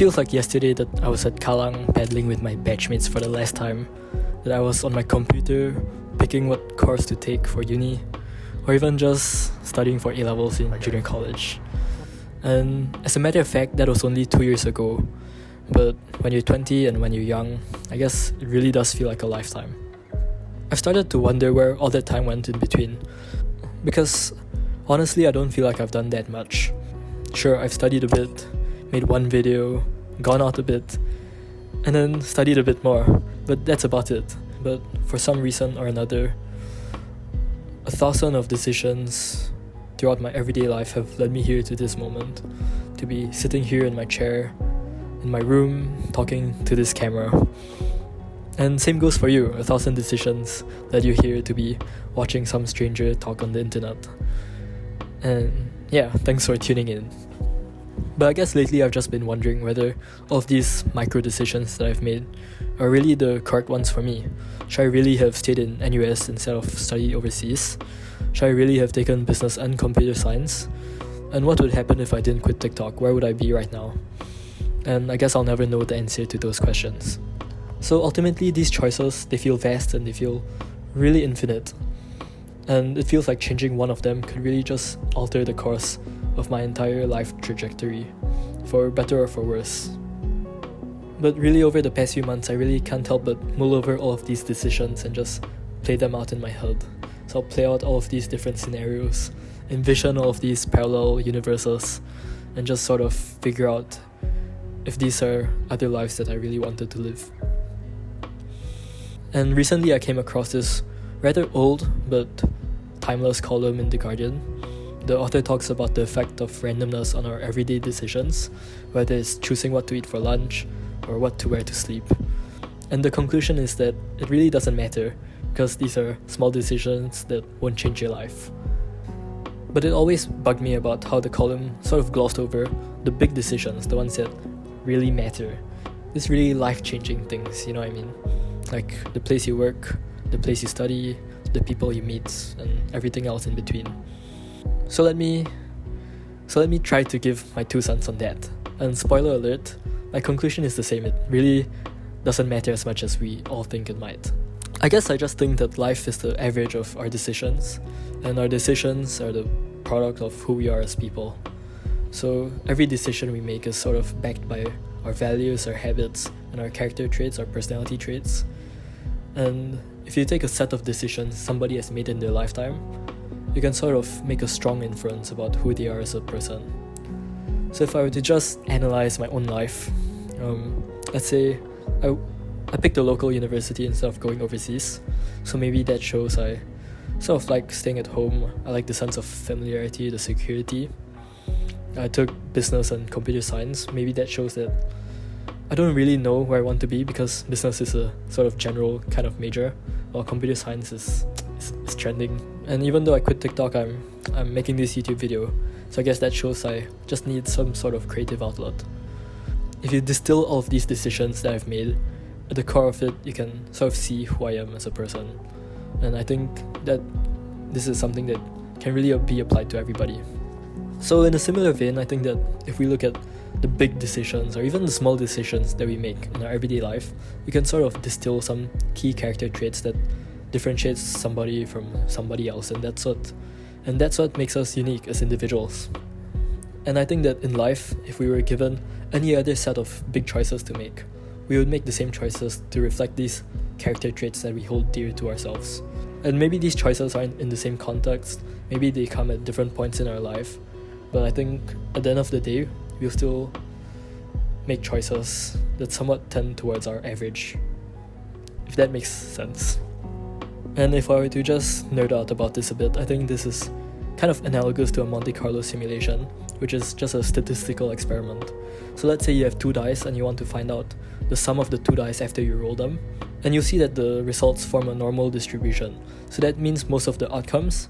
feels like yesterday that I was at Kallang paddling with my batchmates for the last time, that I was on my computer picking what course to take for uni, or even just studying for A-levels in junior college. And as a matter of fact, that was only 2 years ago. But when you're 20 and when you're young, I guess it really does feel like a lifetime. I've started to wonder where all that time went in between, because honestly I don't feel like I've done that much. Sure, I've studied a bit, made one video, gone out a bit, and then studied a bit more, but that's about it. But for some reason or another, 1,000 of decisions throughout my everyday life have led me here to this moment, to be sitting here in my chair, in my room, talking to this camera. And same goes for you. 1,000 decisions led you here to be watching some stranger talk on the internet. And yeah, thanks for tuning in. But I guess lately I've just been wondering whether all of these micro decisions that I've made are really the correct ones for me. Should I really have stayed in NUS instead of study overseas? Should I really have taken business and computer science? And what would happen if I didn't quit TikTok? Where would I be right now? And I guess I'll never know the answer to those questions. So ultimately, these choices, they feel vast and they feel really infinite. And it feels like changing one of them could really just alter the course of my entire life trajectory, for better or for worse. But really over the past few months, I really can't help but mull over all of these decisions and just play them out in my head. So I'll play out all of these different scenarios, envision all of these parallel universes, and just sort of figure out if these are other lives that I really wanted to live. And recently I came across this rather old but timeless column in The Guardian. The author talks about the effect of randomness on our everyday decisions, whether it's choosing what to eat for lunch or what to wear to sleep. And the conclusion is that it really doesn't matter, because these are small decisions that won't change your life. But it always bugged me about how the column sort of glossed over the big decisions, the ones that really matter. These really life-changing things, you know what I mean? Like the place you work, the place you study, the people you meet, and everything else in between. So let me try to give my 2 cents on that. And spoiler alert, my conclusion is the same. It really doesn't matter as much as we all think it might. I guess I just think that life is the average of our decisions, and our decisions are the product of who we are as people. So every decision we make is sort of backed by our values, our habits, and our character traits, our personality traits. And if you take a set of decisions somebody has made in their lifetime, you can sort of make a strong inference about who they are as a person. So if I were to just analyze my own life, let's say I picked a local university instead of going overseas, so maybe that shows I sort of like staying at home. I like the sense of familiarity, the security. I took business and computer science. Maybe that shows that I don't really know where I want to be, because business is a sort of general kind of major, while computer science is trending. And even though I quit TikTok, I'm making this YouTube video, so I guess that shows I just need some sort of creative outlet. If you distill all of these decisions that I've made, at the core of it, you can sort of see who I am as a person. And I think that this is something that can really be applied to everybody. So in a similar vein, I think that if we look at the big decisions or even the small decisions that we make in our everyday life, we can sort of distill some key character traits that differentiates somebody from somebody else, and that's what makes us unique as individuals. And I think that in life, if we were given any other set of big choices to make, we would make the same choices to reflect these character traits that we hold dear to ourselves. And maybe these choices aren't in the same context, maybe they come at different points in our life, but I think at the end of the day, we'll still make choices that somewhat tend towards our average, if that makes sense. And if I were to just nerd out about this a bit, I think this is kind of analogous to a Monte Carlo simulation, which is just a statistical experiment. So let's say you have 2 dice and you want to find out the sum of the 2 dice after you roll them, and you see that the results form a normal distribution. So that means most of the outcomes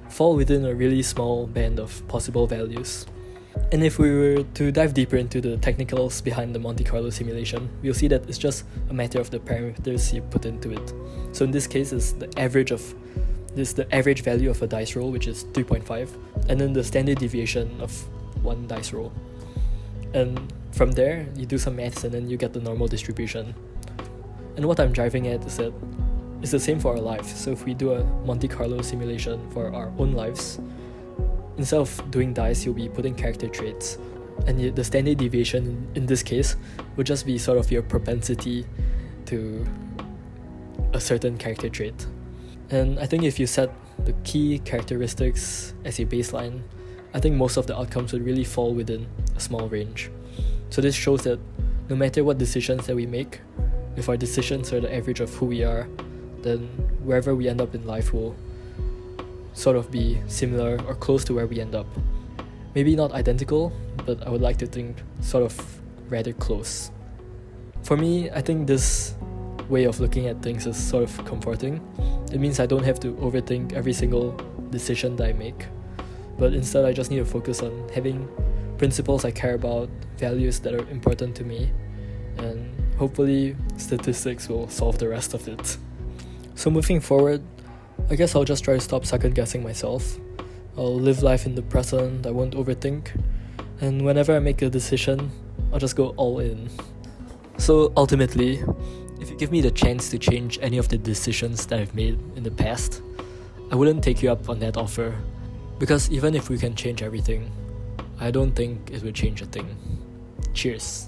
fall within a really small band of possible values. And if we were to dive deeper into the technicals behind the Monte Carlo simulation, we'll see that it's just a matter of the parameters you put into it. So in this case, it's the average value of a dice roll, which is 3.5, and then the standard deviation of one dice roll. And from there, you do some maths and then you get the normal distribution. And what I'm driving at is that it's the same for our life. So if we do a Monte Carlo simulation for our own lives, instead of doing dice, you'll be putting character traits. And the standard deviation in this case would just be sort of your propensity to a certain character trait. And I think if you set the key characteristics as your baseline, I think most of the outcomes would really fall within a small range. So this shows that no matter what decisions that we make, if our decisions are the average of who we are, then wherever we end up in life will sort of be similar or close to where we end up. Maybe not identical, but I would like to think sort of rather close. For me, I think this way of looking at things is sort of comforting. It means I don't have to overthink every single decision that I make, but instead I just need to focus on having principles I care about, values that are important to me, and hopefully statistics will solve the rest of it. So moving forward, I guess I'll just try to stop second guessing myself. I'll live life in the present, I won't overthink, and whenever I make a decision, I'll just go all in. So ultimately, if you give me the chance to change any of the decisions that I've made in the past, I wouldn't take you up on that offer, because even if we can change everything, I don't think it would change a thing. Cheers.